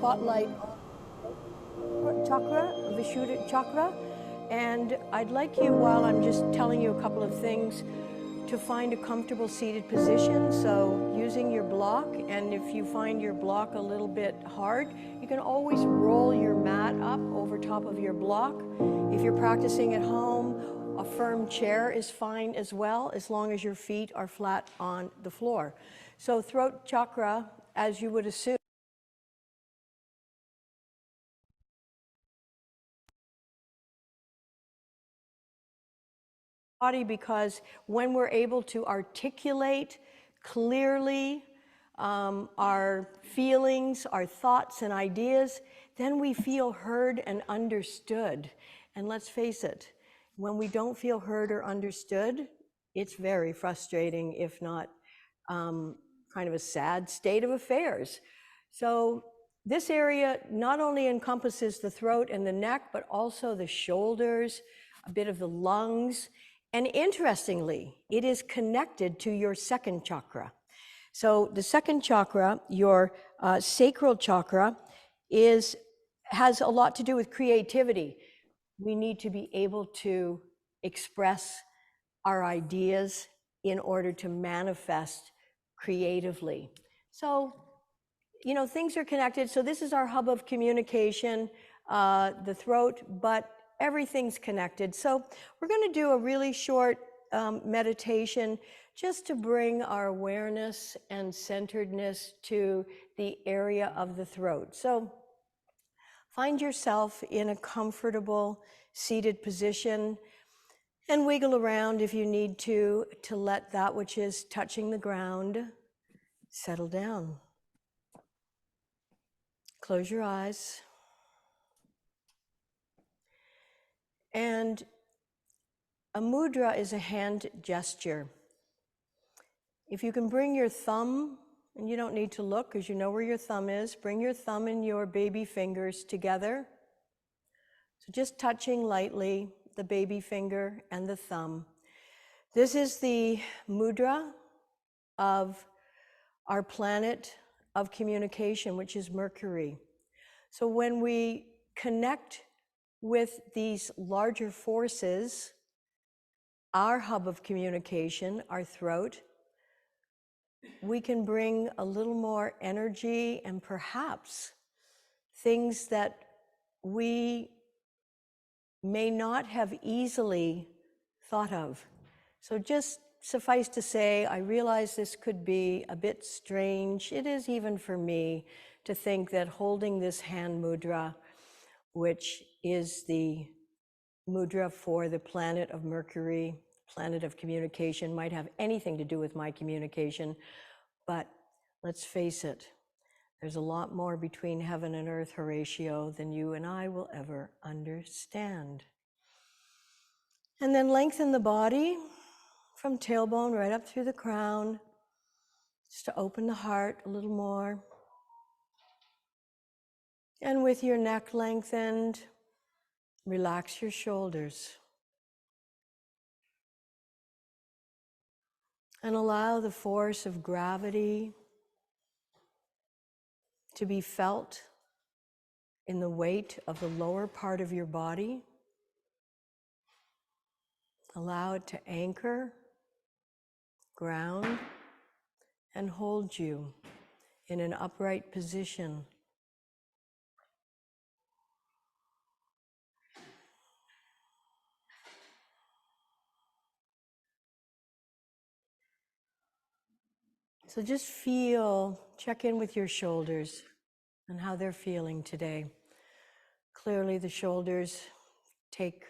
spotlight on chakra, Vishuddha chakra, and I'd like you, while I'm just telling you a couple of things, to find a comfortable seated position. So using your block, and if you find your block a little bit hard, you can always roll your mat up over top of your block. If you're practicing at home, a firm chair is fine as well, as long as your feet are flat on the floor. So throat chakra, as you would assume, body, because when we're able to articulate clearly our feelings, our thoughts and ideas, then we feel heard and understood. And let's face it, when we don't feel heard or understood, it's very frustrating, if not kind of a sad state of affairs. So this area not only encompasses the throat and the neck, but also the shoulders, a bit of the lungs. And interestingly, it is connected to your second chakra. So the second chakra, your sacral chakra, has a lot to do with creativity. We need to be able to express our ideas in order to manifest creatively. So, you know, things are connected. So this is our hub of communication, the throat, but everything's connected. So we're going to do a really short meditation just to bring our awareness and centeredness to the area of the throat. So find yourself in a comfortable seated position and wiggle around if you need to let that which is touching the ground settle down. Close your eyes. And a mudra is a hand gesture. If you can bring your thumb, and you don't need to look because you know where your thumb is, bring your thumb and your baby fingers together. So just touching lightly the baby finger and the thumb. This is the mudra of our planet of communication, which is Mercury. So when we connect with these larger forces, our hub of communication, our throat, we can bring a little more energy and perhaps things that we may not have easily thought of. So just suffice to say, I realize this could be a bit strange. It is even for me to think that holding this hand mudra, which is the mudra for the planet of Mercury, planet of communication, might have anything to do with my communication. But let's face it, there's a lot more between heaven and earth, Horatio, than you and I will ever understand. And then lengthen the body from tailbone right up through the crown, just to open the heart a little more. And with your neck lengthened, relax your shoulders. And allow the force of gravity to be felt in the weight of the lower part of your body. Allow it to anchor, ground, and hold you in an upright position. So just feel, check in with your shoulders and how they're feeling today. Clearly the shoulders take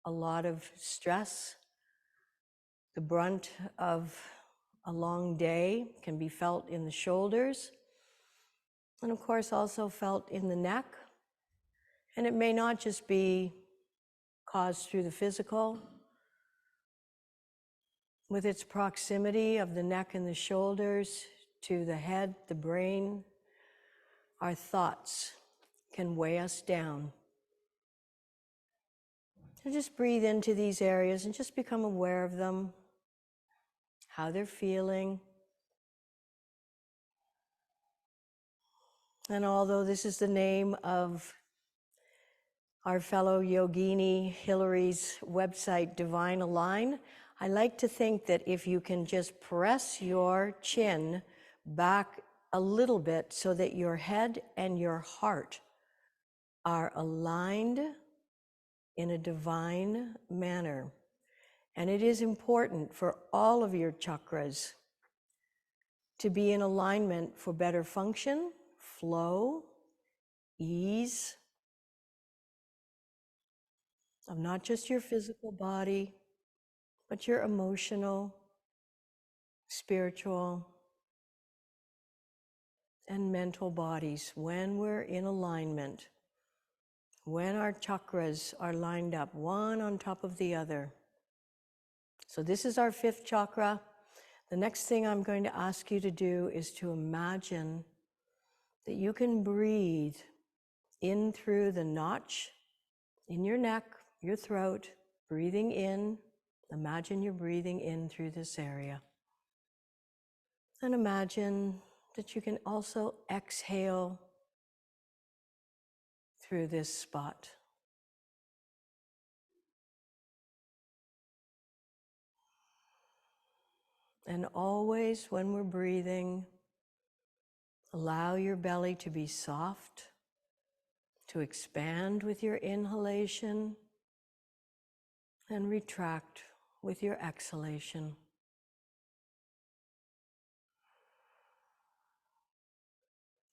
a lot of stress. The brunt of a long day can be felt in the shoulders, and of course also felt in the neck. And it may not just be caused through the physical. With its proximity of the neck and the shoulders to the head, the brain, our thoughts can weigh us down. So just breathe into these areas and just become aware of them, how they're feeling. And although this is the name of our fellow yogini Hillary's website, Divine Align, I like to think that if you can just press your chin back a little bit so that your head and your heart are aligned in a divine manner. And it is important for all of your chakras to be in alignment for better function, flow, ease of not just your physical body, but your emotional, spiritual, and mental bodies. When we're in alignment, when our chakras are lined up, one on top of the other. So this is our 5th chakra. The next thing I'm going to ask you to do is to imagine that you can breathe in through the notch in your neck, your throat, breathing in. Imagine you're breathing in through this area. And imagine that you can also exhale through this spot. And always when we're breathing, allow your belly to be soft, to expand with your inhalation, and retract with your exhalation.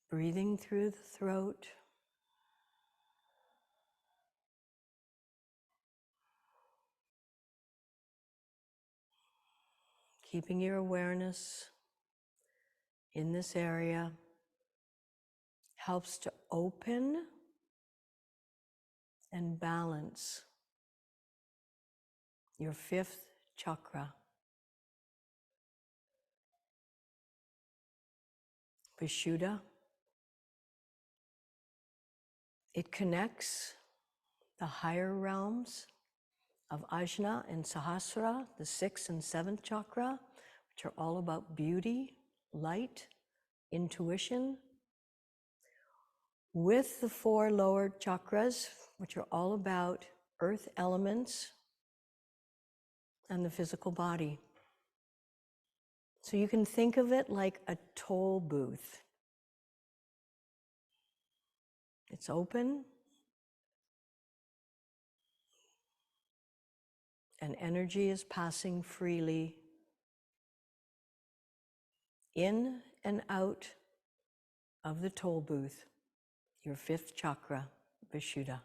Breathing through the throat. Keeping your awareness in this area helps to open and balance your 5th chakra, Vishuddha. It connects the higher realms of Ajna and Sahasrara, the 6th and 7th chakra, which are all about beauty, light, intuition, with the 4 lower chakras, which are all about earth elements and the physical body. So you can think of it like a toll booth. It's open, and energy is passing freely in and out of the toll booth, your 5th chakra, Vishuddha.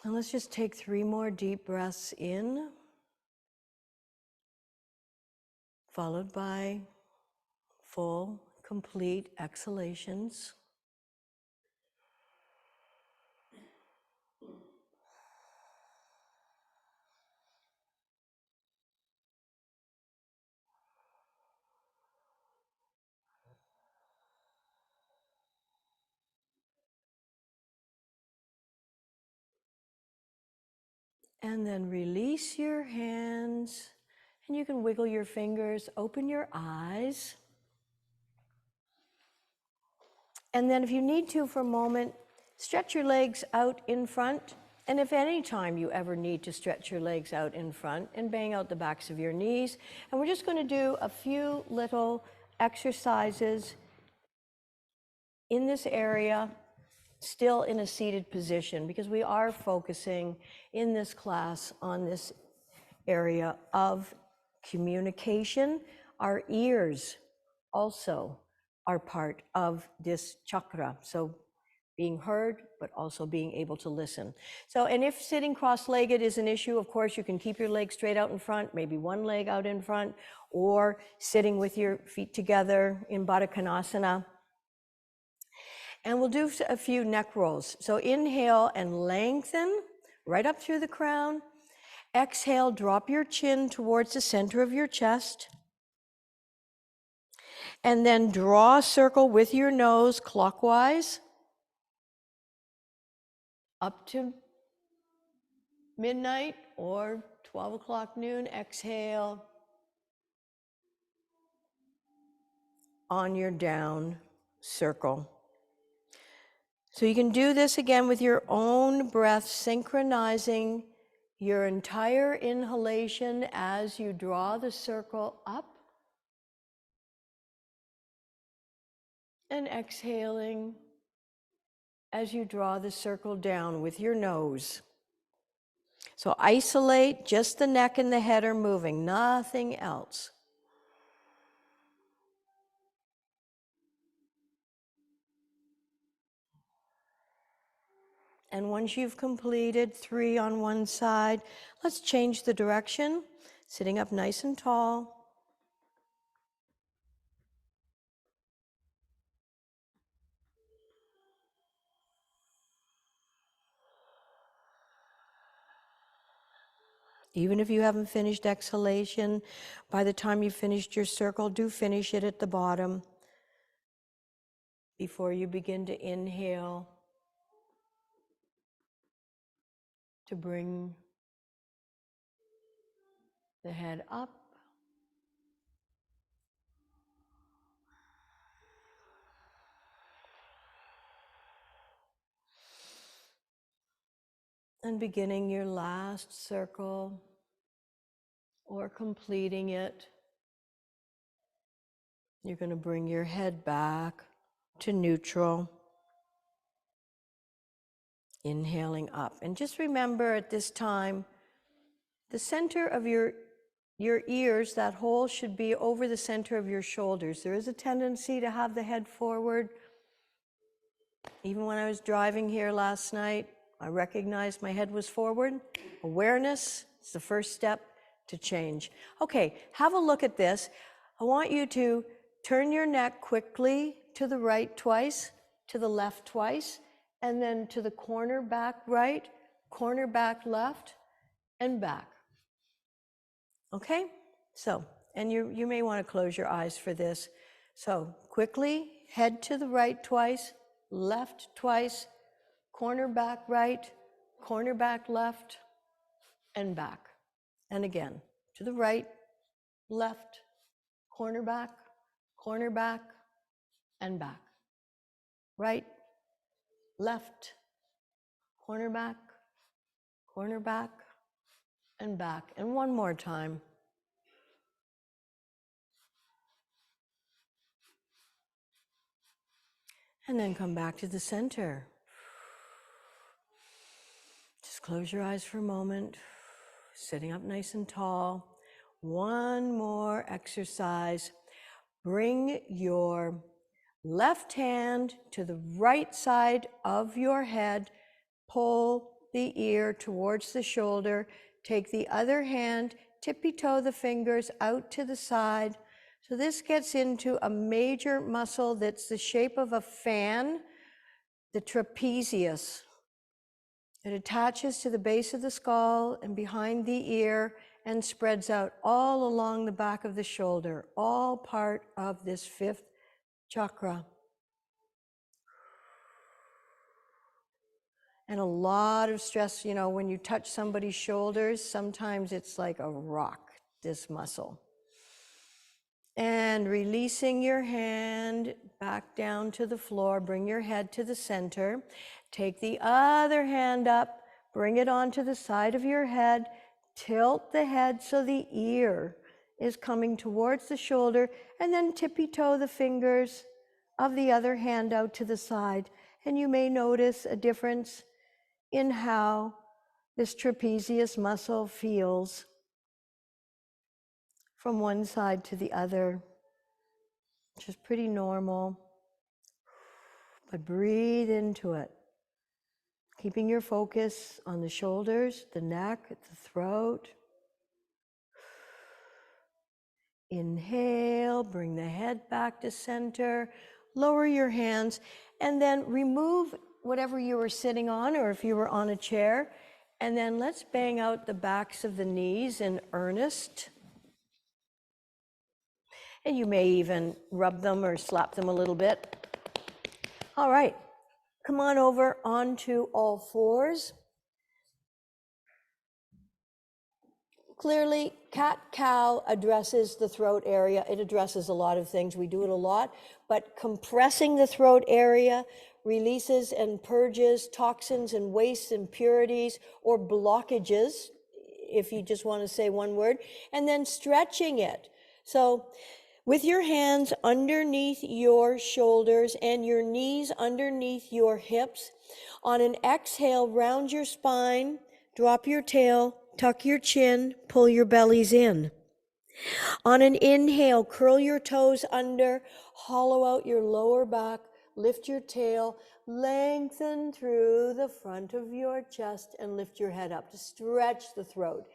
And let's just take 3 more deep breaths in, followed by full, complete exhalations. And then release your hands, and you can wiggle your fingers, open your eyes. And then if you need to for a moment, stretch your legs out in front. And if any time you ever need to stretch your legs out in front, and bang out the backs of your knees. And we're just going to do a few little exercises in this area, still in a seated position, because we are focusing in this class on this area of communication. Our ears also are part of this chakra. So being heard, but also being able to listen. So, and if sitting cross-legged is an issue, of course, you can keep your legs straight out in front, maybe one leg out in front, or sitting with your feet together in Baddha Konasana. And we'll do a few neck rolls. So inhale and lengthen right up through the crown. Exhale, drop your chin towards the center of your chest. And then draw a circle with your nose clockwise up to midnight or 12 o'clock noon. Exhale. on your down circle. So you can do this again with your own breath, synchronizing your entire inhalation as you draw the circle up, and exhaling as you draw the circle down with your nose. So isolate, just the neck and the head are moving, nothing else. And once you've completed 3 on one side, let's change the direction, sitting up nice and tall. Even if you haven't finished exhalation, by the time you've finished your circle, do finish it at the bottom before you begin to inhale, to bring the head up. And beginning your last circle or completing it, you're going to bring your head back to neutral, inhaling up. And just remember at this time, the center of your ears, that hole should be over the center of your shoulders. There is a tendency to have the head forward. Even when I was driving here last night, I recognized my head was forward. Awareness is the first step to change. Okay, have a look at this. I want you to turn your neck quickly to the right twice, to the left twice, and then to the corner back right, corner back left, and back. Okay? So, and you may want to close your eyes for this. So, quickly, head to the right twice, left twice, corner back right, corner back left, and back. And again, to the right, left, corner back, and back. Right, left, corner back, and back. And one more time. And then come back to the center. Just close your eyes for a moment, sitting up nice and tall. One more exercise. Bring your left hand to the right side of your head. Pull the ear towards the shoulder. Take the other hand, tippy-toe the fingers out to the side. So this gets into a major muscle that's the shape of a fan, the trapezius. It attaches to the base of the skull and behind the ear and spreads out all along the back of the shoulder, all part of this 5th chakra. And a lot of stress, you know, when you touch somebody's shoulders, sometimes it's like a rock, this muscle. And releasing your hand back down to the floor, bring your head to the center. Take the other hand up, bring it onto the side of your head, tilt the head so the ear is coming towards the shoulder, and then tippy-toe the fingers of the other hand out to the side. And you may notice a difference in how this trapezius muscle feels from one side to the other, which is pretty normal. But breathe into it, keeping your focus on the shoulders, the neck, the throat. Inhale, bring the head back to center, lower your hands, and then remove whatever you were sitting on, or if you were on a chair, and then let's bang out the backs of the knees in earnest. And you may even rub them or slap them a little bit. All right, come on over onto all fours. Clearly, cat-cow addresses the throat area. It addresses a lot of things. We do it a lot, but compressing the throat area releases and purges toxins and wastes, impurities, or blockages, if you just want to say one word, and then stretching it. So with your hands underneath your shoulders and your knees underneath your hips, on an exhale, round your spine, drop your tail, tuck your chin, pull your bellies in. On an inhale, curl your toes under, hollow out your lower back, lift your tail, lengthen through the front of your chest, and lift your head up to stretch the throat.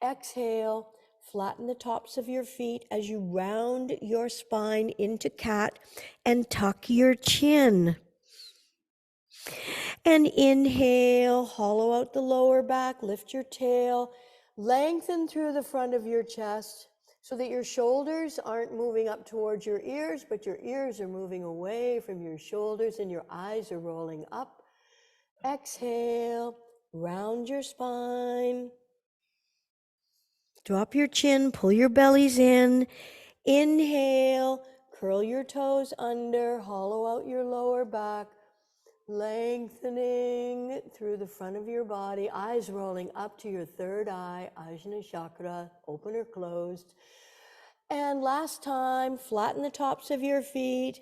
Exhale, flatten the tops of your feet as you round your spine into cat and tuck your chin. And inhale, hollow out the lower back, lift your tail, lengthen through the front of your chest so that your shoulders aren't moving up towards your ears, but your ears are moving away from your shoulders and your eyes are rolling up. Exhale, round your spine. Drop your chin, pull your bellies in. Inhale, curl your toes under, hollow out your lower back. Lengthening through the front of your body, eyes rolling up to your third eye, Ajna Chakra, open or closed. And last time, flatten the tops of your feet,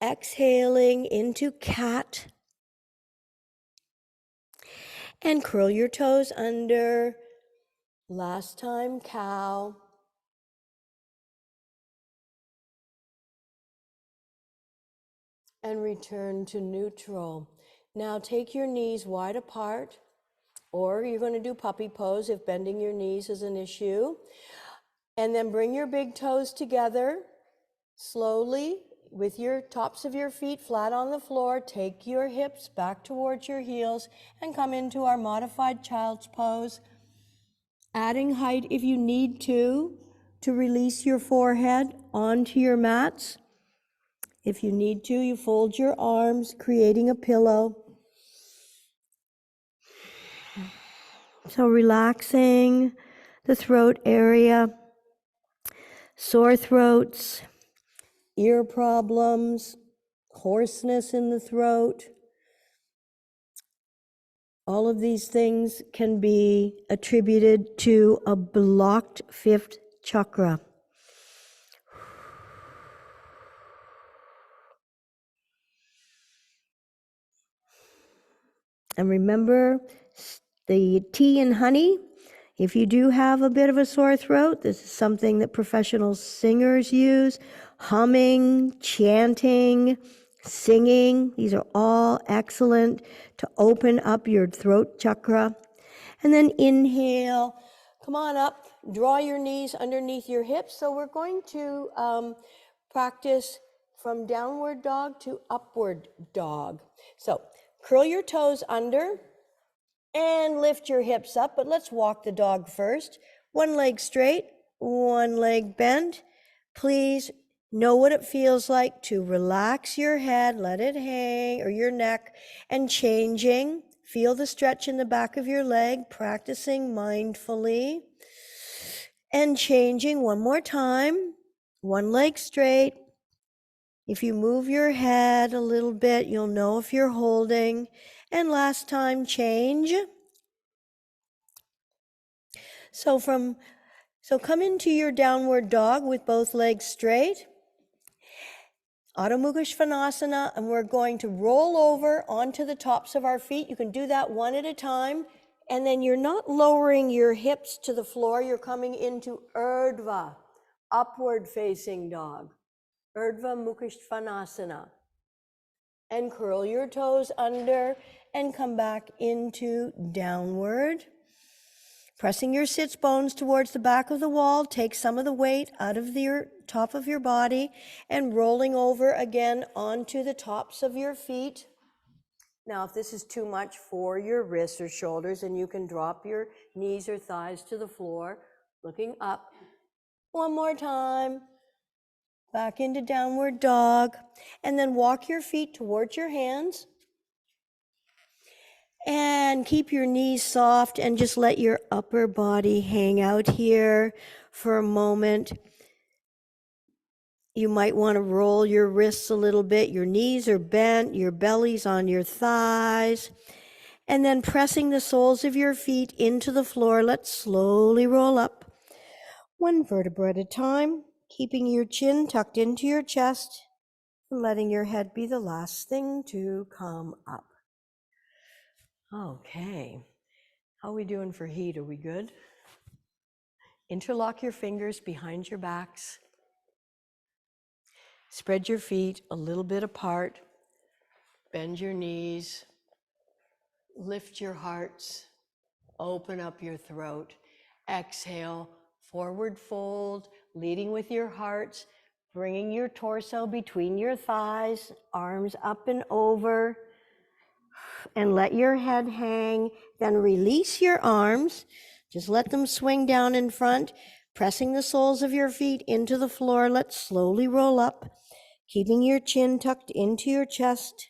exhaling into cat. And curl your toes under. Last time, cow. And return to neutral. Now take your knees wide apart, or you're going to do puppy pose if bending your knees is an issue. And then bring your big toes together slowly with your tops of your feet flat on the floor. Take your hips back towards your heels and come into our modified child's pose. Adding height if you need to release your forehead onto your mats. If you need to, you fold your arms, creating a pillow. So relaxing the throat area, sore throats, ear problems, hoarseness in the throat. All of these things can be attributed to a blocked fifth chakra. And remember the tea and honey. If you do have a bit of a sore throat, this is something that professional singers use. Humming, chanting, singing, these are all excellent to open up your throat chakra. And then inhale, come on up, draw your knees underneath your hips. So we're going to practice from downward dog to upward dog. So curl your toes under and lift your hips up, but let's walk the dog first. One leg straight, one leg bent. Please know what it feels like to relax your head, let it hang, or your neck, and changing. Feel the stretch in the back of your leg, practicing mindfully. And changing one more time, one leg straight. If you move your head a little bit, you'll know if you're holding. And last time, change. So come into your downward dog with both legs straight. Adho Mukha Svanasana, and we're going to roll over onto the tops of our feet. You can do that one at a time. And then you're not lowering your hips to the floor. You're coming into Urdhva, upward facing dog. Urdhva Mukha Svanasana. And curl your toes under and come back into downward. Pressing your sits bones towards the back of the wall, take some of the weight out of your top of your body and rolling over again onto the tops of your feet. Now, if this is too much for your wrists or shoulders, then you can drop your knees or thighs to the floor, looking up. One more time. Back into downward dog. And then walk your feet towards your hands. And keep your knees soft and just let your upper body hang out here for a moment. You might want to roll your wrists a little bit. Your knees are bent, your belly's on your thighs. And then pressing the soles of your feet into the floor, let's slowly roll up, one vertebra at a time, keeping your chin tucked into your chest and letting your head be the last thing to come up. Okay. How are we doing for heat? Are we good? Interlock your fingers behind your backs. Spread your feet a little bit apart. Bend your knees. Lift your hearts. Open up your throat. Exhale, forward fold, leading with your hearts, bringing your torso between your thighs, arms up and over, and let your head hang. Then release your arms. Just let them swing down in front, pressing the soles of your feet into the floor. Let's slowly roll up, keeping your chin tucked into your chest,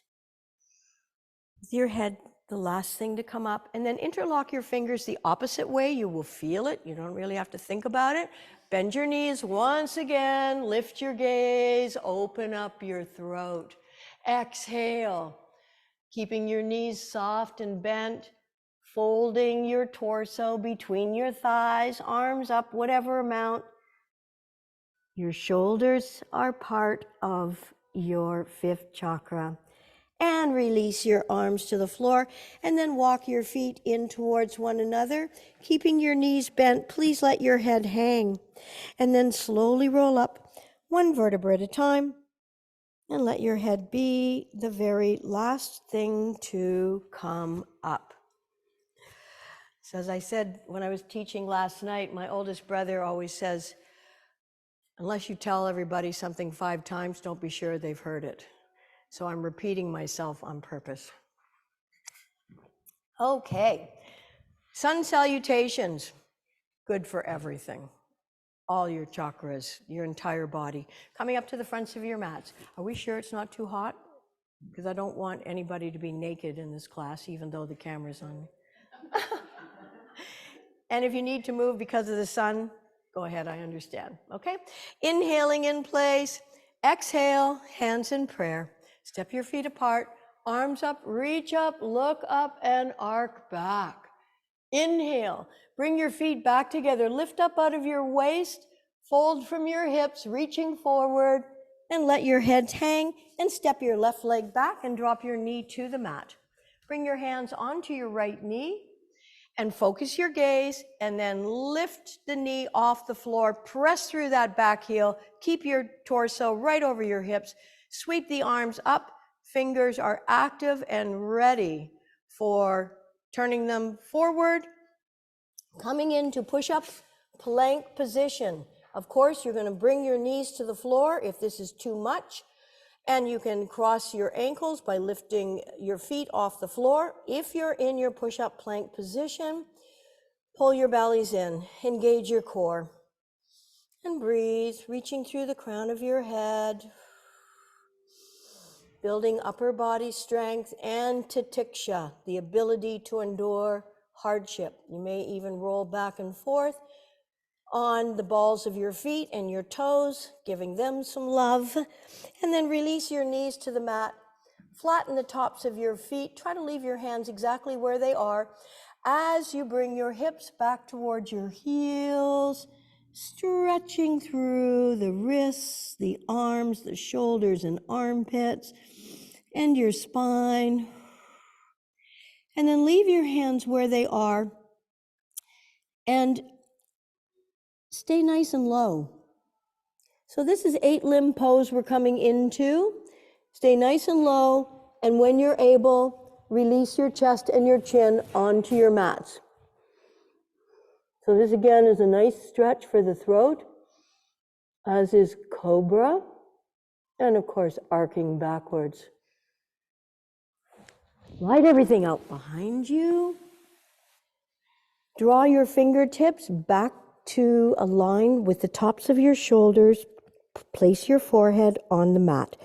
with your head the last thing to come up. And then interlock your fingers the opposite way. You will feel it. You don't really have to think about it. Bend your knees once again. Lift your gaze. Open up your throat. Exhale, keeping your knees soft and bent. Folding your torso between your thighs, arms up, whatever amount. Your shoulders are part of your fifth chakra. And release your arms to the floor, and then walk your feet in towards one another, keeping your knees bent. Please let your head hang, and then slowly roll up, one vertebra at a time, and let your head be the very last thing to come up. So as I said when I was teaching last night, my oldest brother always says, unless you tell everybody something 5 times, don't be sure they've heard it. So I'm repeating myself on purpose. Okay, sun salutations, good for everything. All your chakras, your entire body. Coming up to the fronts of your mats. Are we sure it's not too hot? Because I don't want anybody to be naked in this class, even though the camera's on me. And if you need to move because of the sun, go ahead, I understand, okay? Inhaling in place, exhale, hands in prayer. Step your feet apart, arms up, reach up, look up, and arc back. Inhale, bring your feet back together, lift up out of your waist, fold from your hips, reaching forward, and let your heads hang, and step your left leg back and drop your knee to the mat. Bring your hands onto your right knee, and focus your gaze, and then lift the knee off the floor, press through that back heel, keep your torso right over your hips, sweep the arms up, fingers are active and ready for turning them forward, coming into push-up plank position. Of course, you're going to bring your knees to the floor if this is too much, and you can cross your ankles by lifting your feet off the floor. If you're in your push-up plank position, pull your bellies in, engage your core, and breathe, reaching through the crown of your head, building upper body strength and titiksha, the ability to endure hardship. You may even roll back and forth on the balls of your feet and your toes, giving them some love, and then release your knees to the mat. Flatten the tops of your feet. Try to leave your hands exactly where they are as you bring your hips back towards your heels, stretching through the wrists, the arms, the shoulders and armpits, and your spine. And then leave your hands where they are and stay nice and low. So this is 8-limb pose we're coming into. Stay nice and low, and when you're able, release your chest and your chin onto your mats. So this again is a nice stretch for the throat, as is cobra, and of course arcing backwards. Light everything out behind you. Draw your fingertips back to align with the tops of your shoulders. Place your forehead on the mat.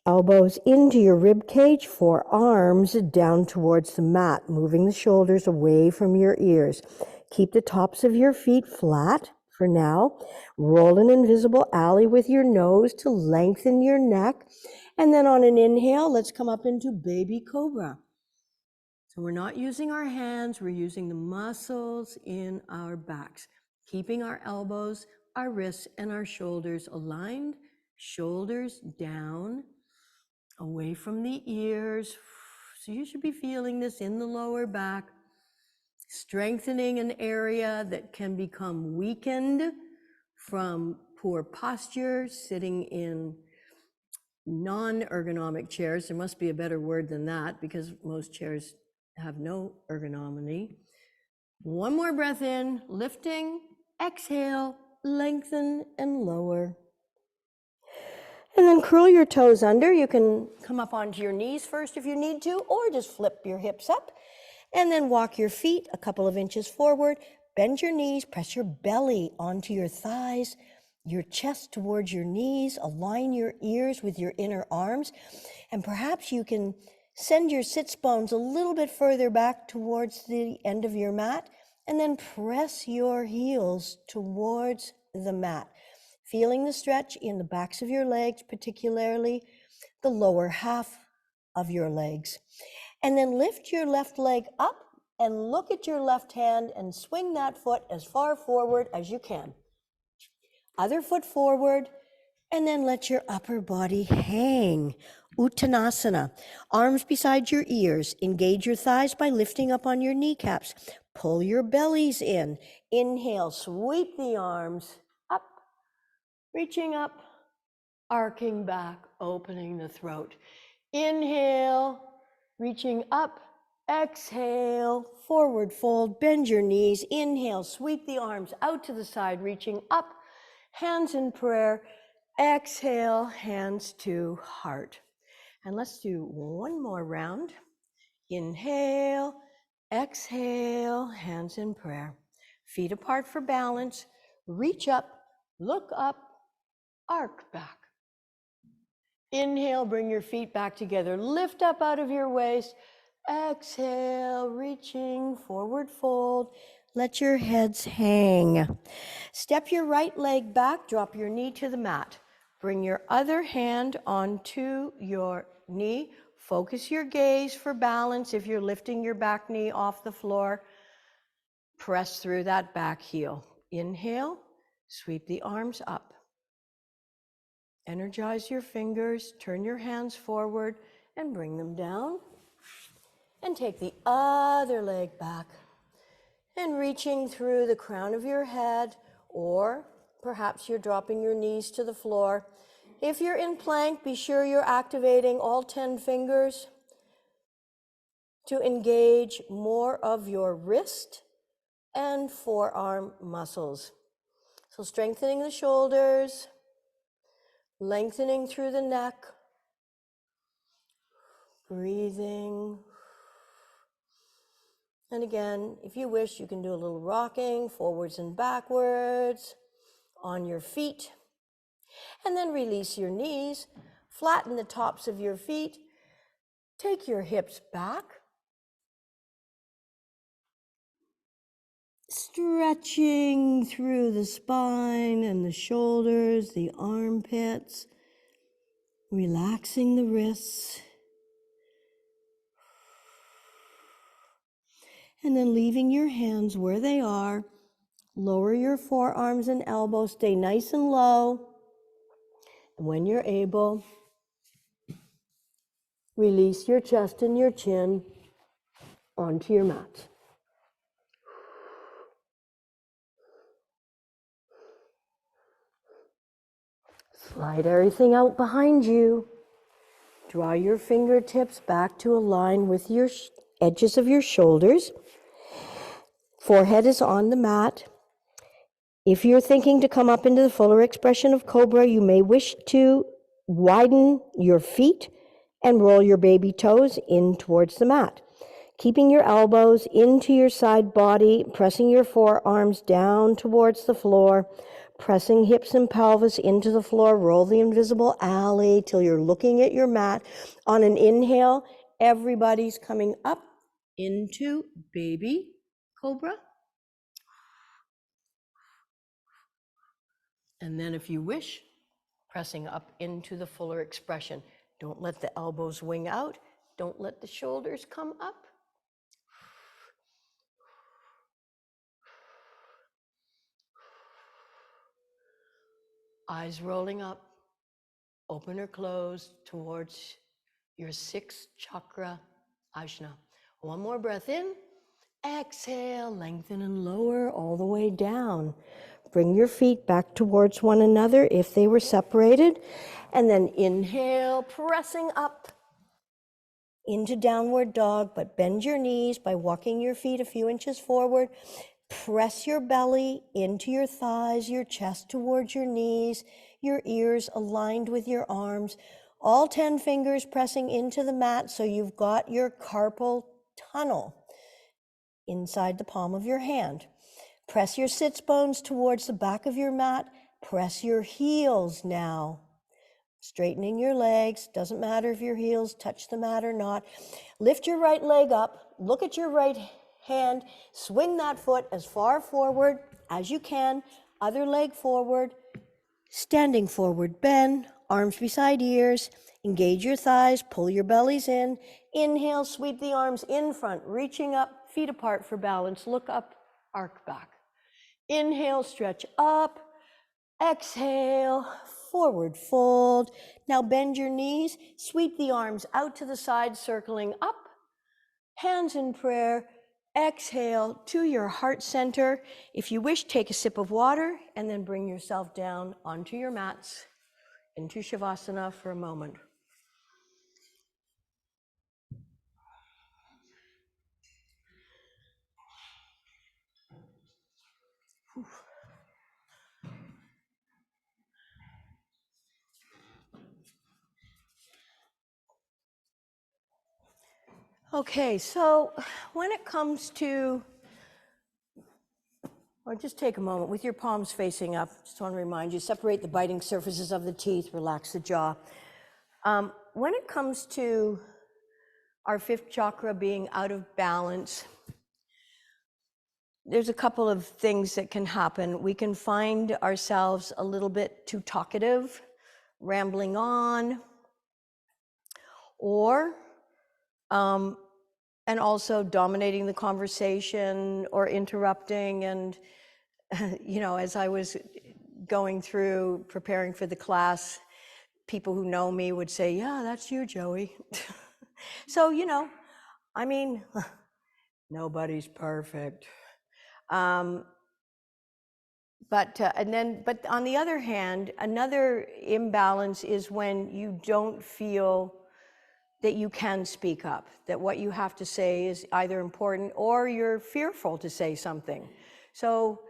Elbows into your rib cage, forearms down towards the mat, moving the shoulders away from your ears. Keep the tops of your feet flat for now. Roll an invisible alley with your nose to lengthen your neck. And then on an inhale, let's come up into baby cobra. So we're not using our hands, we're using the muscles in our backs, keeping our elbows, our wrists, and our shoulders aligned, shoulders down, away from the ears. So you should be feeling this in the lower back, strengthening an area that can become weakened from poor posture, sitting in non-ergonomic chairs. There must be a better word than that because most chairs have no ergonomy. One more breath in, lifting, exhale, lengthen and lower. And then curl your toes under. You can come up onto your knees first if you need to, or just flip your hips up. And then walk your feet a couple of inches forward. Bend your knees, press your belly onto your thighs, your chest towards your knees. Align your ears with your inner arms. And perhaps you can send your sits bones a little bit further back towards the end of your mat. And then press your heels towards the mat. Feeling the stretch in the backs of your legs, particularly the lower half of your legs. And then lift your left leg up and look at your left hand and swing that foot as far forward as you can. Other foot forward, and then let your upper body hang. Uttanasana. Arms beside your ears. Engage your thighs by lifting up on your kneecaps. Pull your bellies in. Inhale, sweep the arms up. Reaching up, arcing back, opening the throat. Inhale, reaching up, exhale, forward fold, bend your knees. Inhale, sweep the arms out to the side, reaching up, hands in prayer. Exhale, hands to heart. And let's do one more round. Inhale, exhale, hands in prayer. Feet apart for balance. Reach up, look up, arc back. Inhale, bring your feet back together. Lift up out of your waist. Exhale, reaching, forward fold. Let your heads hang. Step your right leg back, drop your knee to the mat. Bring your other hand onto your knee. Focus your gaze for balance. If you're lifting your back knee off the floor, press through that back heel. Inhale, sweep the arms up. Energize your fingers, turn your hands forward and bring them down. And take the other leg back. And reaching through the crown of your head, or perhaps you're dropping your knees to the floor. If you're in plank, be sure you're activating all 10 fingers to engage more of your wrist and forearm muscles. So strengthening the shoulders, lengthening through the neck, breathing. And again, if you wish, you can do a little rocking forwards and backwards on your feet. And then release your knees, flatten the tops of your feet, take your hips back, stretching through the spine and the shoulders, the armpits, relaxing the wrists, and then leaving your hands where they are. Lower your forearms and elbows, stay nice and low. And when you're able, release your chest and your chin onto your mat. Slide everything out behind you. Draw your fingertips back to align with your edges of your shoulders. Forehead is on the mat. If you're thinking to come up into the fuller expression of Cobra, you may wish to widen your feet and roll your baby toes in towards the mat. Keeping your elbows into your side body, pressing your forearms down towards the floor. Pressing hips and pelvis into the floor. Roll the invisible alley till you're looking at your mat. On an inhale, everybody's coming up into baby cobra. And then if you wish, pressing up into the fuller expression. Don't let the elbows wing out. Don't let the shoulders come up. Eyes rolling up, open or close towards your sixth chakra, ajna. One more breath in. Exhale, lengthen and lower all the way down. Bring your feet back towards one another if they were separated. And then inhale, pressing up into downward dog, but bend your knees by walking your feet a few inches forward. Press your belly into your thighs, your chest towards your knees, your ears aligned with your arms. All 10 fingers pressing into the mat so you've got your carpal tunnel inside the palm of your hand. Press your sits bones towards the back of your mat. Press your heels now. Straightening your legs. Doesn't matter if your heels touch the mat or not. Lift your right leg up. Look at your right hand. Swing that foot as far forward as you can. Other leg forward. Standing forward bend. Arms beside ears. Engage your thighs. Pull your bellies in. Inhale, sweep the arms in front. Reaching up, feet apart for balance. Look up, arc back. Inhale, stretch up. Exhale, forward fold. Now bend your knees, sweep the arms out to the side, circling up. Hands in prayer. Exhale to your heart center. If you wish, take a sip of water and then bring yourself down onto your mats into Shavasana for a moment. Okay, so when it comes to, or just take a moment with your palms facing up, just want to remind you, separate the biting surfaces of the teeth, relax the jaw. When it comes to our fifth chakra being out of balance, there's a couple of things that can happen. We can find ourselves a little bit too talkative, rambling on, or and also dominating the conversation or interrupting. And you know, as I was going through preparing for the class, people who know me would say, "Yeah, that's you, Joey." So, you know, I mean, nobody's perfect. But on the other hand, another imbalance is when you don't feel that you can speak up, that what you have to say is either important or you're fearful to say something. So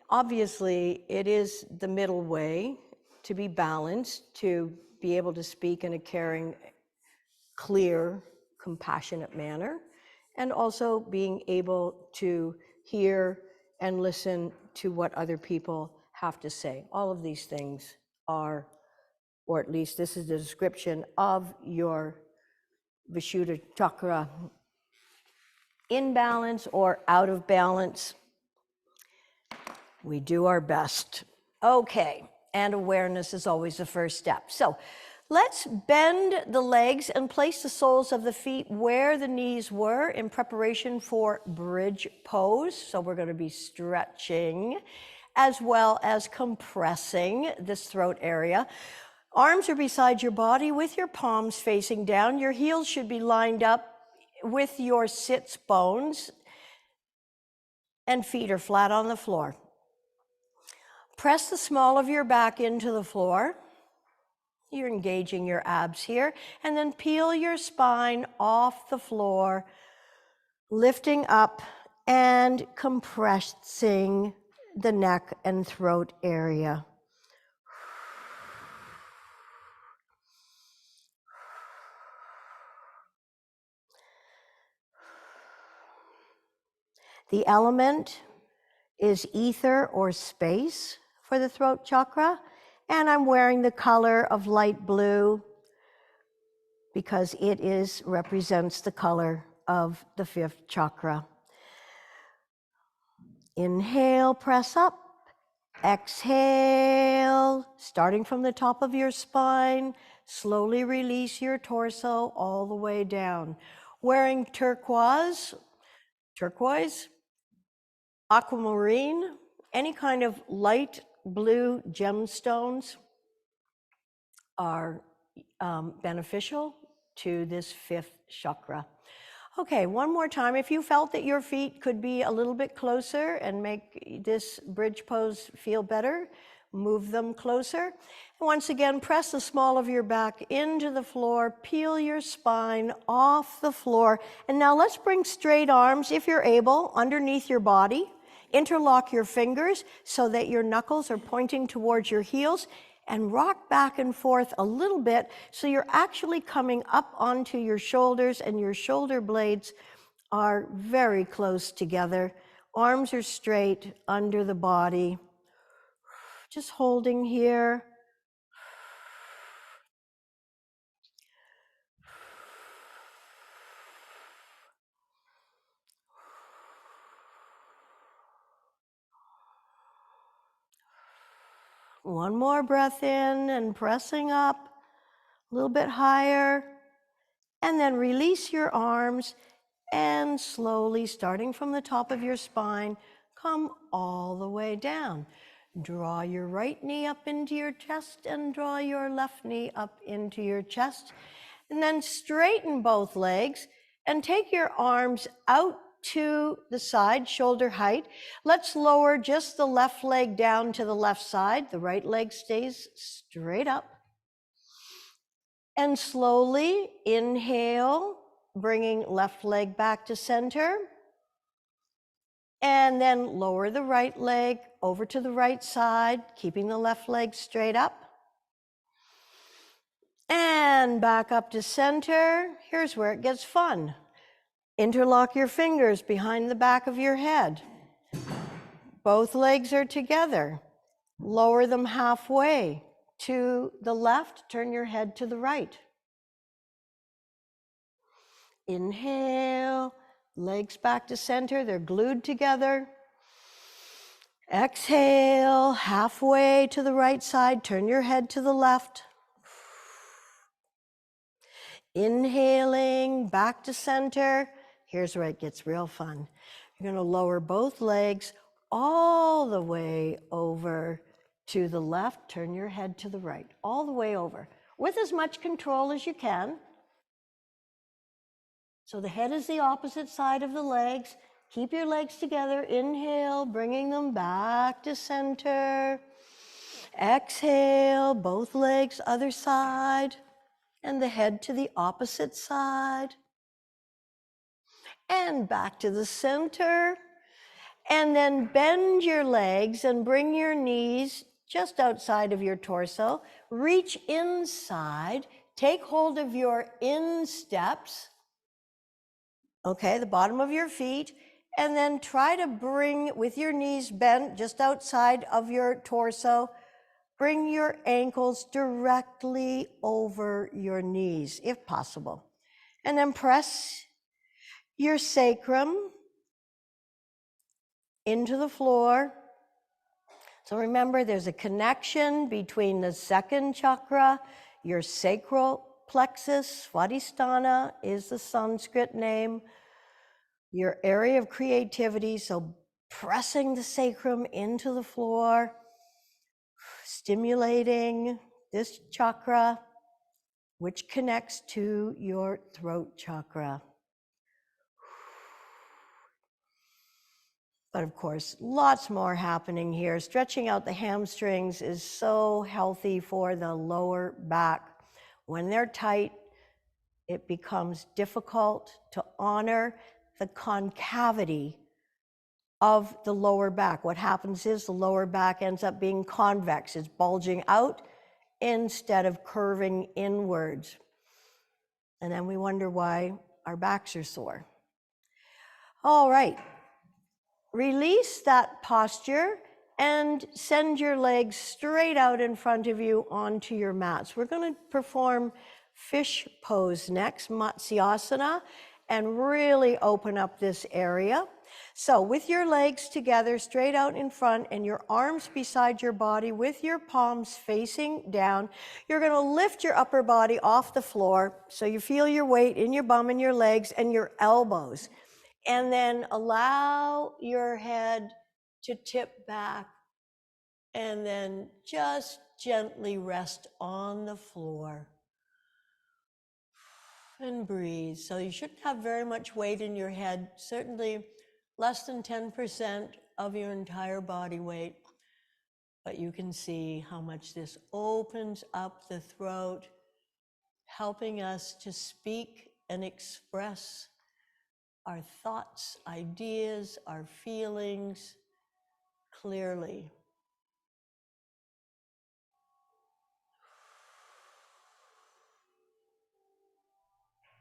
obviously it is the middle way to be balanced, to be able to speak in a caring, clear, compassionate manner, and also being able to hear and listen to what other people have to say. All of these things are, or at least this is the description of your Vishuddha chakra in balance or out of balance. We do our best. Okay, and awareness is always the first step. So let's bend the legs and place the soles of the feet where the knees were in preparation for bridge pose. So we're going to be stretching as well as compressing this throat area. Arms are beside your body with your palms facing down. Your heels should be lined up with your sits bones, and feet are flat on the floor. Press the small of your back into the floor. You're engaging your abs here. And then peel your spine off the floor, lifting up and compressing the neck and throat area. The element is ether or space, for the throat chakra. And I'm wearing the color of light blue because it represents the color of the 5th chakra. Inhale, press up. Exhale, starting from the top of your spine, slowly release your torso all the way down. Wearing turquoise, aquamarine, any kind of light blue gemstones are beneficial to this 5th chakra. Okay, one more time. If you felt that your feet could be a little bit closer and make this bridge pose feel better, move them closer. Once again, press the small of your back into the floor, peel your spine off the floor. And now let's bring straight arms, if you're able, underneath your body. Interlock your fingers so that your knuckles are pointing towards your heels, and rock back and forth a little bit so you're actually coming up onto your shoulders and your shoulder blades are very close together. Arms are straight under the body. Just holding here. One more breath in and pressing up a little bit higher. And then release your arms and slowly, starting from the top of your spine, come all the way down. Draw your right knee up into your chest and draw your left knee up into your chest. And then straighten both legs and take your arms out to the side, shoulder height. Let's lower just the left leg down to the left side. The right leg stays straight up. And slowly inhale, bringing left leg back to center. And then lower the right leg over to the right side, keeping the left leg straight up. And back up to center. Here's where it gets fun. Interlock your fingers behind the back of your head. Both legs are together. Lower them halfway to the left, turn your head to the right. Inhale, legs back to center, they're glued together. Exhale, halfway to the right side, turn your head to the left. Inhaling, back to center. Here's where it gets real fun. You're going to lower both legs all the way over to the left, turn your head to the right, all the way over, with as much control as you can. So the head is the opposite side of the legs. Keep your legs together. Inhale, bringing them back to center. Exhale, both legs, other side, and the head to the opposite side. And back to the center. And then bend your legs and bring your knees just outside of your torso. Reach inside. Take hold of your insteps. Okay, the bottom of your feet, and then try to bring, with your knees bent just outside of your torso, bring your ankles directly over your knees, if possible. And then press your sacrum into the floor. So remember, there's a connection between the 2nd chakra, your sacral plexus, Svadhisthana is the Sanskrit name, your area of creativity, so pressing the sacrum into the floor, stimulating this chakra, which connects to your throat chakra. But of course, lots more happening here. Stretching out the hamstrings is so healthy for the lower back. When they're tight, it becomes difficult to honor the concavity of the lower back. What happens is the lower back ends up being convex. It's bulging out instead of curving inwards. And then we wonder why our backs are sore. All right. Release that posture and send your legs straight out in front of you onto your mats. We're going to perform fish pose next, Matsyasana, and really open up this area. So with your legs together straight out in front and your arms beside your body with your palms facing down, you're going to lift your upper body off the floor so you feel your weight in your bum and your legs and your elbows. And then allow your head to tip back and then just gently rest on the floor. And breathe. So you shouldn't have very much weight in your head, certainly less than 10% of your entire body weight. But you can see how much this opens up the throat, helping us to speak and express our thoughts, ideas, our feelings clearly.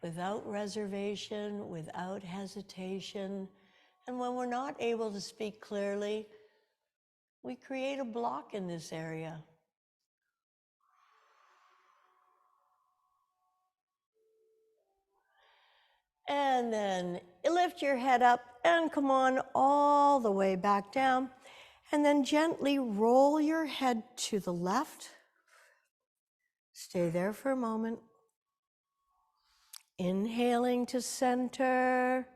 Without reservation, without hesitation. And when we're not able to speak clearly, we create a block in this area. And then lift your head up and come on all the way back down. And then gently roll your head to the left. Stay there for a moment. Inhaling to center.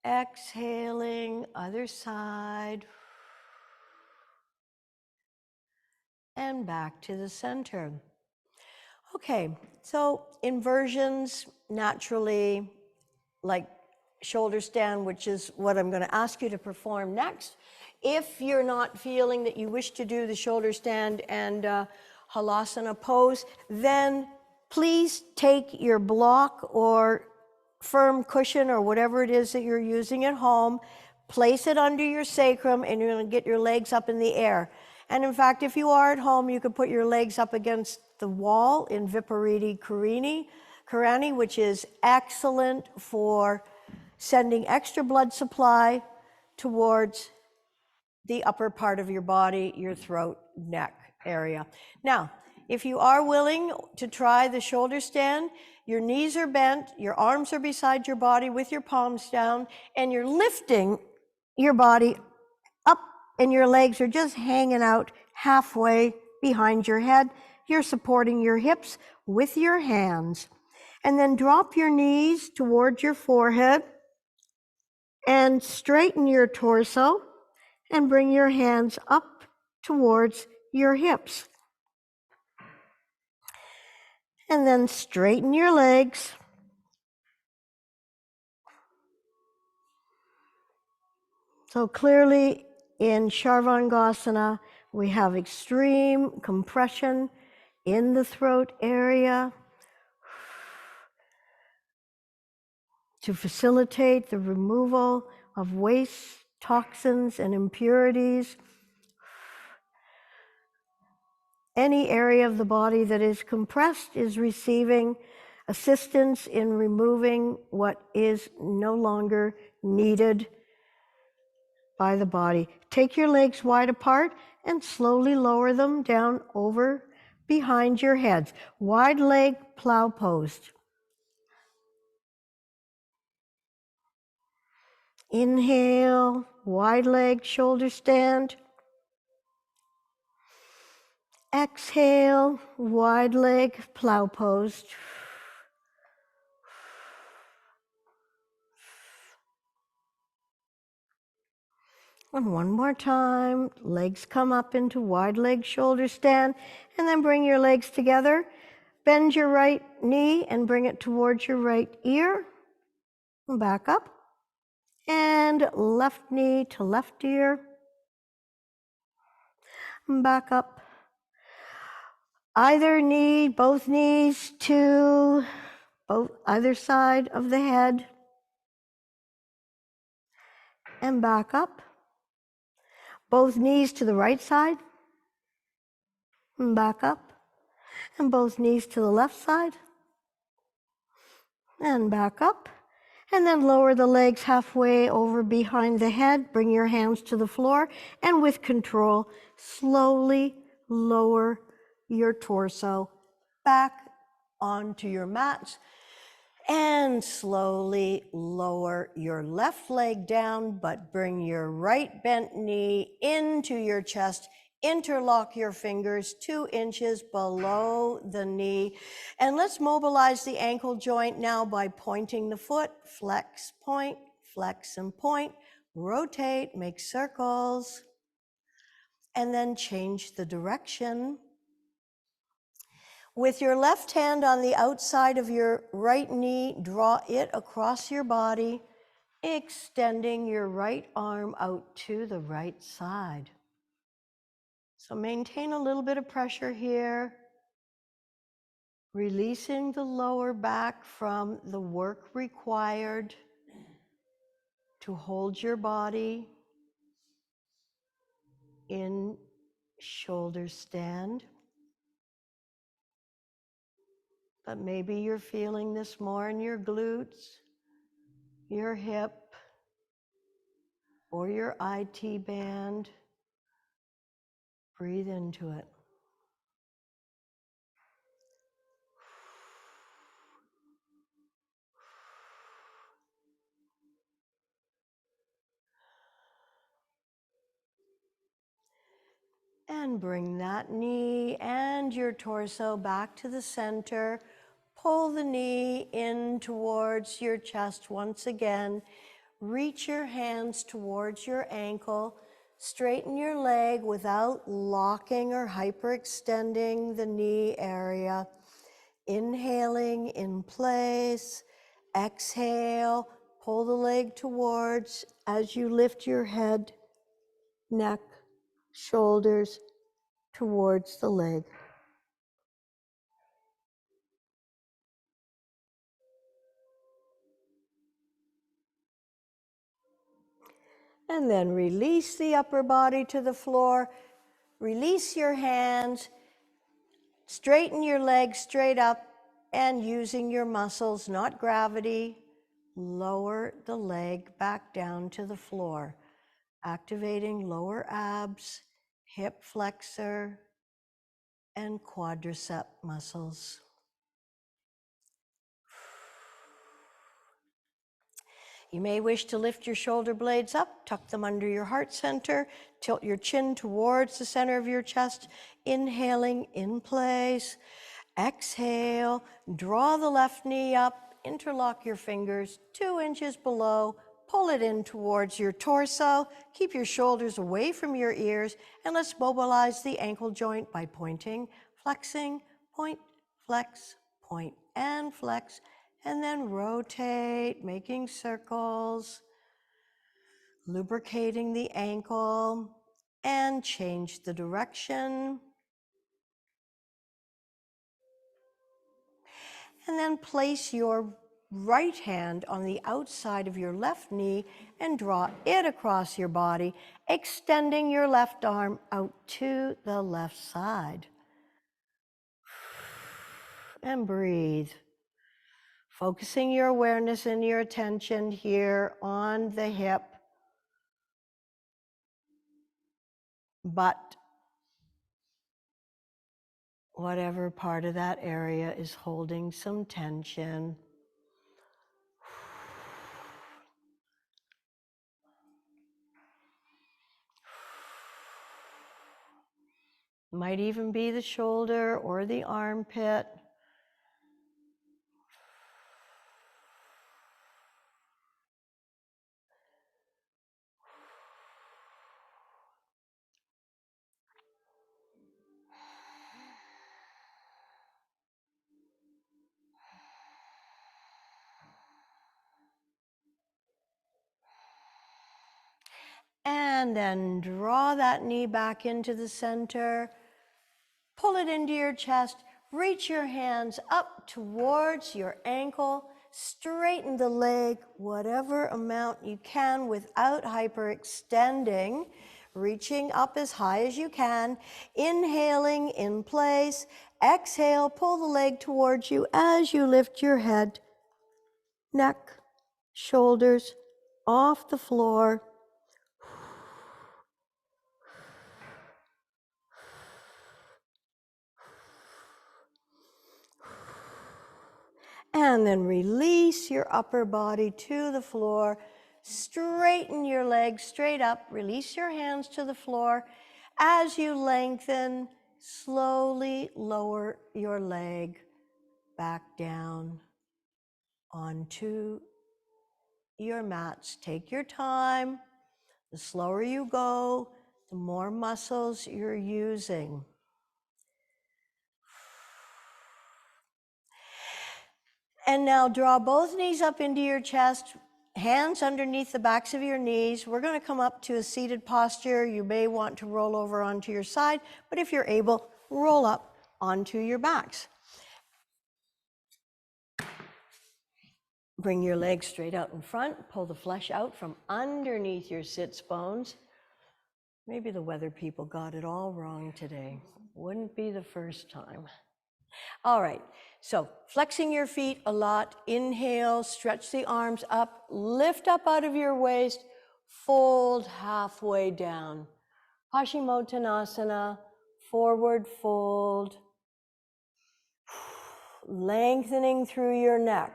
Exhaling, other side. And back to the center. Okay, so inversions naturally, like shoulder stand, which is what I'm going to ask you to perform next. If you're not feeling that you wish to do the shoulder stand and halasana pose, then please take your block or firm cushion or whatever it is that you're using at home, place it under your sacrum, and you're going to get your legs up in the air. And in fact, if you are at home, you could put your legs up against the wall in Viparita Karani, which is excellent for sending extra blood supply towards the upper part of your body, your throat, neck area. Now, if you are willing to try the shoulder stand, your knees are bent, your arms are beside your body with your palms down, and you're lifting your body up and your legs are just hanging out halfway behind your head. You're supporting your hips with your hands. And then drop your knees towards your forehead and straighten your torso and bring your hands up towards your hips. And then straighten your legs. So clearly in Sharvangasana, we have extreme compression in the throat area to facilitate the removal of waste, toxins, and impurities. Any area of the body that is compressed is receiving assistance in removing what is no longer needed by the body. Take your legs wide apart and slowly lower them down over behind your heads. Wide leg plow pose. Inhale, wide leg shoulder stand. Exhale, wide leg plow pose. And one more time, legs come up into wide leg shoulder stand, and then bring your legs together. Bend your right knee and bring it towards your right ear. And back up. And left knee to left ear. And back up. Either knee, both knees to either side of the head. And back up. Both knees to the right side. And back up. And both knees to the left side. And back up. And then lower the legs halfway over behind the head. Bring your hands to the floor. And with control, slowly lower your torso back onto your mats. And slowly lower your left leg down, but bring your right bent knee into your chest. Interlock your fingers 2 inches below the knee. And let's mobilize the ankle joint now by pointing the foot. Flex, point, flex and point. Rotate, make circles. And then change the direction. With your left hand on the outside of your right knee, draw it across your body, extending your right arm out to the right side. So maintain a little bit of pressure here, releasing the lower back from the work required to hold your body in shoulder stand. But maybe you're feeling this more in your glutes, your hip, or your IT band. Breathe into it. And bring that knee and your torso back to the center. Pull the knee in towards your chest once again. Reach your hands towards your ankle. Straighten your leg without locking or hyperextending the knee area. Inhaling in place. Exhale, pull the leg towards as you lift your head, neck, shoulders towards the leg. And then release the upper body to the floor. Release your hands. Straighten your legs straight up, and using your muscles, not gravity, lower the leg back down to the floor, activating lower abs, hip flexor, and quadricep muscles. You may wish to lift your shoulder blades up, tuck them under your heart center, tilt your chin towards the center of your chest, inhaling in place. Exhale, draw the left knee up, interlock your fingers 2 inches below, pull it in towards your torso, keep your shoulders away from your ears, and let's mobilize the ankle joint by pointing, flexing, point, flex, and flex, and then rotate, making circles, lubricating the ankle, and change the direction. And then place your right hand on the outside of your left knee and draw it across your body, extending your left arm out to the left side. And breathe. Focusing your awareness and your attention here on the hip, butt, whatever part of that area is holding some tension. Might even be the shoulder or the armpit. And then draw that knee back into the center. Pull it into your chest. Reach your hands up towards your ankle. Straighten the leg whatever amount you can without hyperextending. Reaching up as high as you can. Inhaling in place. Exhale, pull the leg towards you as you lift your head, neck, shoulders off the floor. And then release your upper body to the floor. Straighten your legs straight up. Release your hands to the floor. As you lengthen, slowly lower your leg back down onto your mats. Take your time. The slower you go, the more muscles you're using. And now draw both knees up into your chest, hands underneath the backs of your knees. We're going to come up to a seated posture. You may want to roll over onto your side, but if you're able, roll up onto your backs. Bring your legs straight out in front. Pull the flesh out from underneath your sits bones. Maybe the weather people got it all wrong today. Wouldn't be the first time. All right, so flexing your feet a lot. Inhale, stretch the arms up, lift up out of your waist, fold halfway down. Paschimottanasana, forward fold. Lengthening through your neck,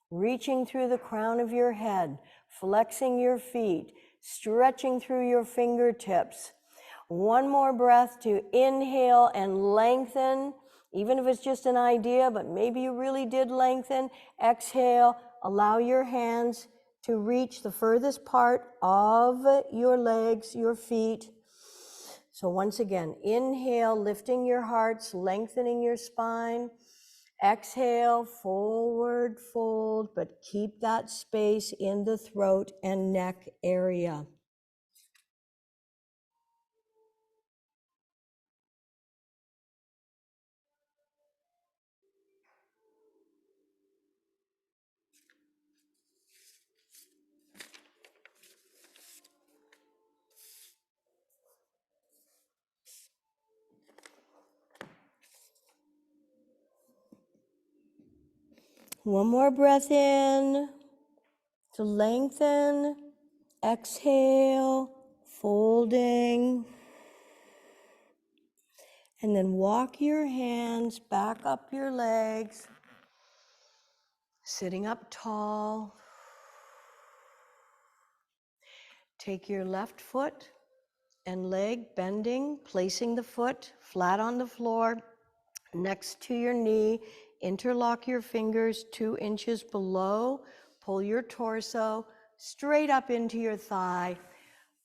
reaching through the crown of your head, flexing your feet, stretching through your fingertips. One more breath to inhale and lengthen, even if it's just an idea, but maybe you really did lengthen. Exhale, allow your hands to reach the furthest part of your legs, your feet. So once again, inhale, lifting your hearts, lengthening your spine. Exhale, forward fold, but keep that space in the throat and neck area. One more breath in to lengthen. Exhale, folding. And then walk your hands back up your legs, sitting up tall. Take your left foot and leg bending, placing the foot flat on the floor next to your knee. Interlock your fingers 2 inches below. Pull your torso straight up into your thigh.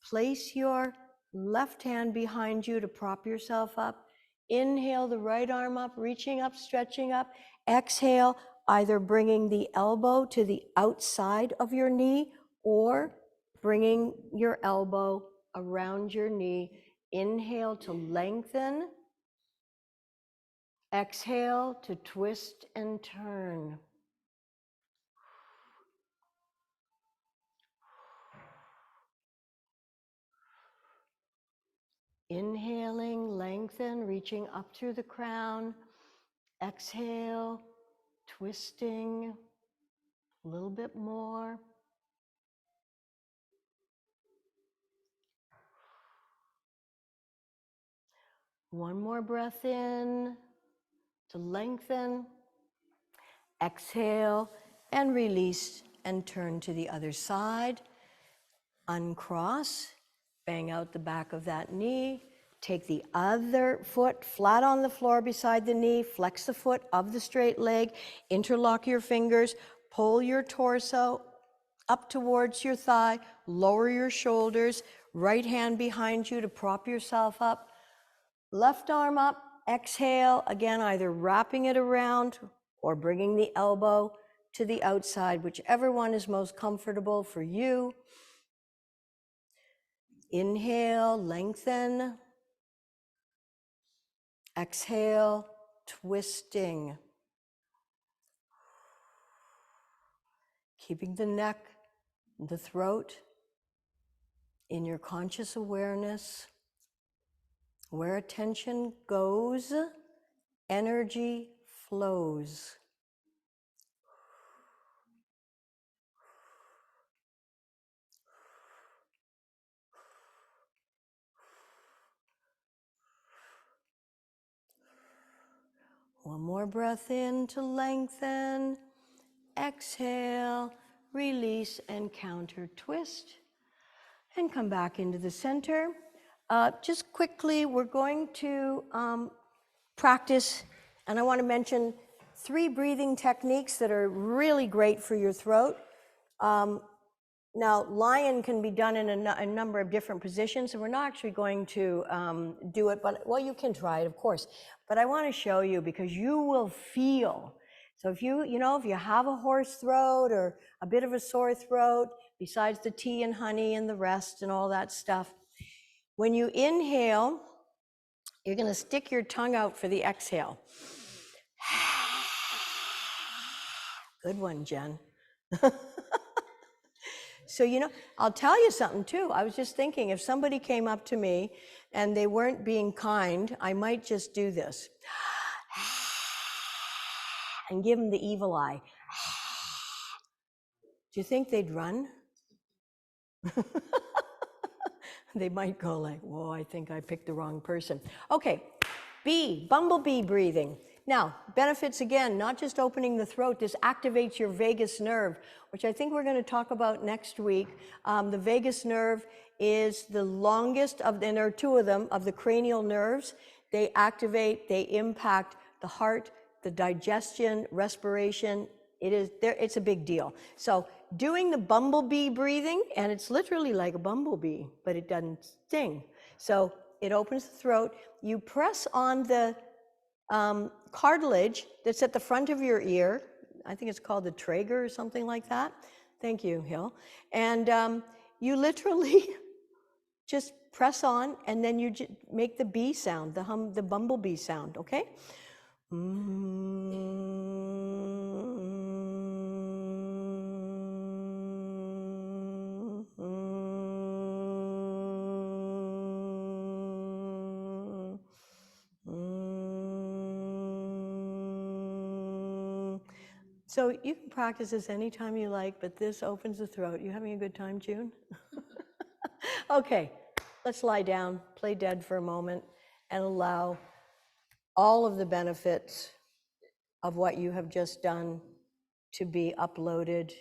Place your left hand behind you to prop yourself up. Inhale the right arm up, reaching up, stretching up. Exhale, either bringing the elbow to the outside of your knee or bringing your elbow around your knee. Inhale to lengthen. Exhale to twist and turn. Inhaling, lengthen, reaching up through the crown. Exhale, twisting, a little bit more. One more breath in to lengthen. Exhale and release and turn to the other side. Uncross, bang out the back of that knee. Take the other foot flat on the floor beside the knee. Flex the foot of the straight leg. Interlock your fingers. Pull your torso up towards your thigh. Lower your shoulders. Right hand behind you to prop yourself up. Left arm up. Exhale, again, either wrapping it around or bringing the elbow to the outside, whichever one is most comfortable for you. Inhale, lengthen. Exhale, twisting. Keeping the neck, the throat in your conscious awareness. Where attention goes, energy flows. One more breath in to lengthen. Exhale, release and counter twist. And come back into the center. Just quickly, we're going to practice, and I want to mention 3 breathing techniques that are really great for your throat. Now, lion can be done in a number of different positions, and we're not actually going to do it, but, well, you can try it, of course. But I want to show you because you will feel. So if if you have a hoarse throat or a bit of a sore throat, besides the tea and honey and the rest and all that stuff, when you inhale, you're going to stick your tongue out for the exhale. Good one, Jen. So, I'll tell you something too. I was just thinking, if somebody came up to me and they weren't being kind, I might just do this and give them the evil eye. Do you think they'd run? They might go like, whoa, I think I picked the wrong person. Okay, bumblebee breathing. Now, benefits again, not just opening the throat, this activates your vagus nerve, which I think we're going to talk about next week. The vagus nerve is the longest and there are 2 of them, of the cranial nerves. They activate, they impact the heart, the digestion, respiration. It's a big deal. So doing the bumblebee breathing, and it's literally like a bumblebee, but it doesn't sting. So it opens the throat. You press on the cartilage that's at the front of your ear. I think it's called the trager or something like that. Thank you, Hill. And you literally just press on, and then you make the bee sound, the bumblebee sound, okay? So you can practice this anytime you like, but this opens the throat. You having a good time, June? Okay, let's lie down, play dead for a moment, and allow all of the benefits of what you have just done to be uploaded,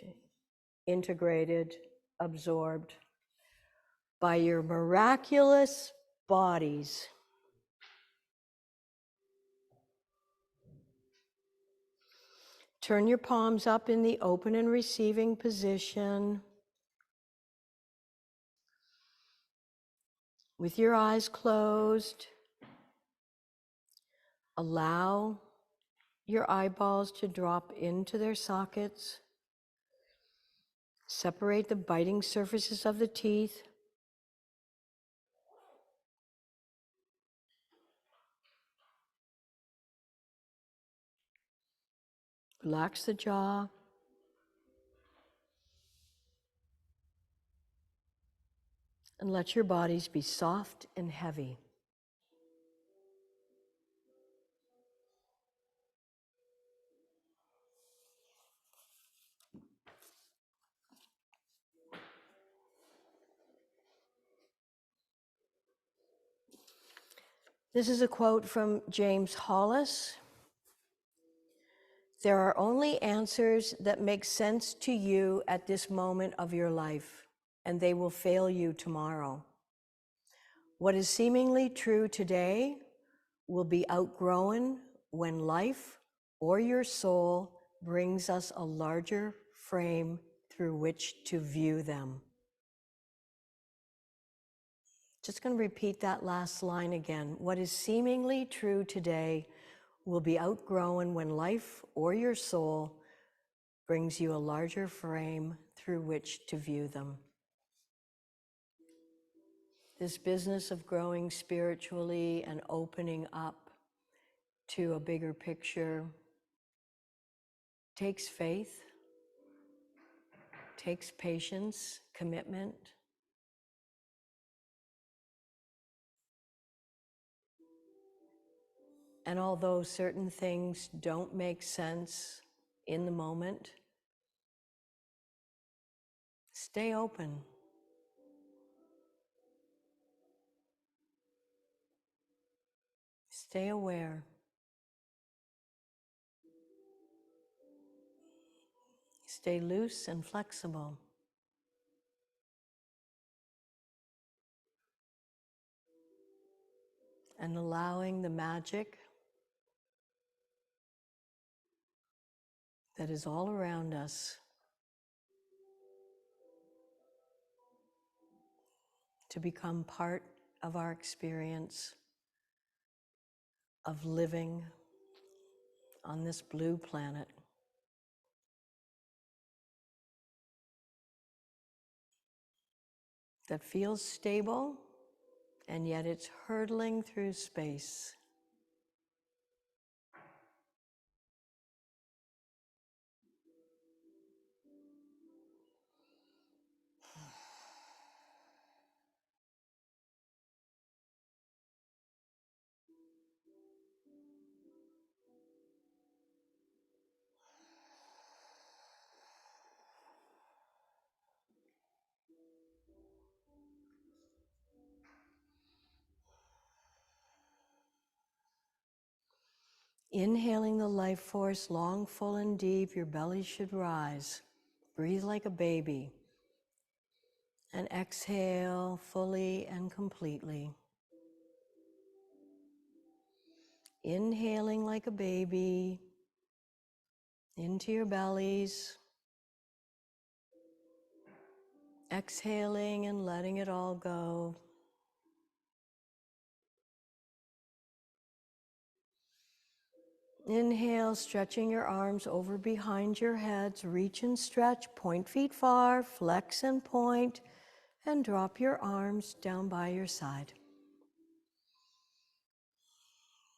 integrated, absorbed by your miraculous bodies. Turn your palms up in the open and receiving position. With your eyes closed, allow your eyeballs to drop into their sockets. Separate the biting surfaces of the teeth. Relax the jaw. And let your bodies be soft and heavy. This is a quote from James Hollis. There are only answers that make sense to you at this moment of your life, and they will fail you tomorrow. What is seemingly true today will be outgrown when life or your soul brings us a larger frame through which to view them. Just going to repeat that last line again. What is seemingly true today will be outgrown when life or your soul brings you a larger frame through which to view them. This business of growing spiritually and opening up to a bigger picture takes faith, takes patience, commitment. And although certain things don't make sense in the moment, stay open. Stay aware. Stay loose and flexible. And allowing the magic that is all around us to become part of our experience of living on this blue planet. That feels stable, and yet it's hurtling through space. Inhaling the life force long, full, and deep, your belly should rise. Breathe like a baby. And exhale fully and completely. Inhaling like a baby into your bellies. Exhaling and letting it all go. Inhale, stretching your arms over behind your heads. Reach and stretch, point feet far, flex and point, and drop your arms down by your side.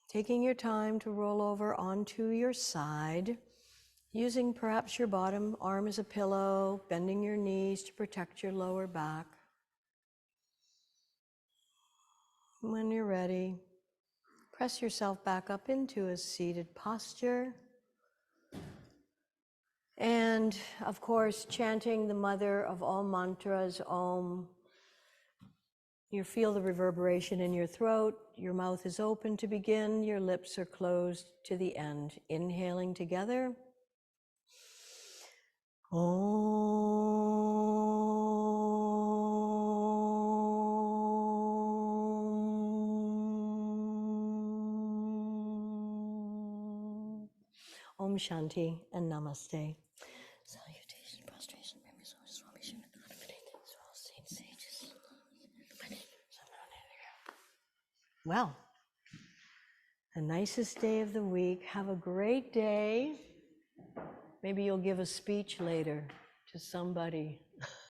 Taking your time to roll over onto your side, using perhaps your bottom arm as a pillow, bending your knees to protect your lower back. When you're ready, press yourself back up into a seated posture. And of course, chanting the mother of all mantras, Om. You feel the reverberation in your throat. Your mouth is open to begin. Your lips are closed to the end. Inhaling together. Om Shanti and Namaste. Salutation, prostration, members of Swami all saints, sages. Well, the nicest day of the week. Have a great day. Maybe you'll give a speech later to somebody.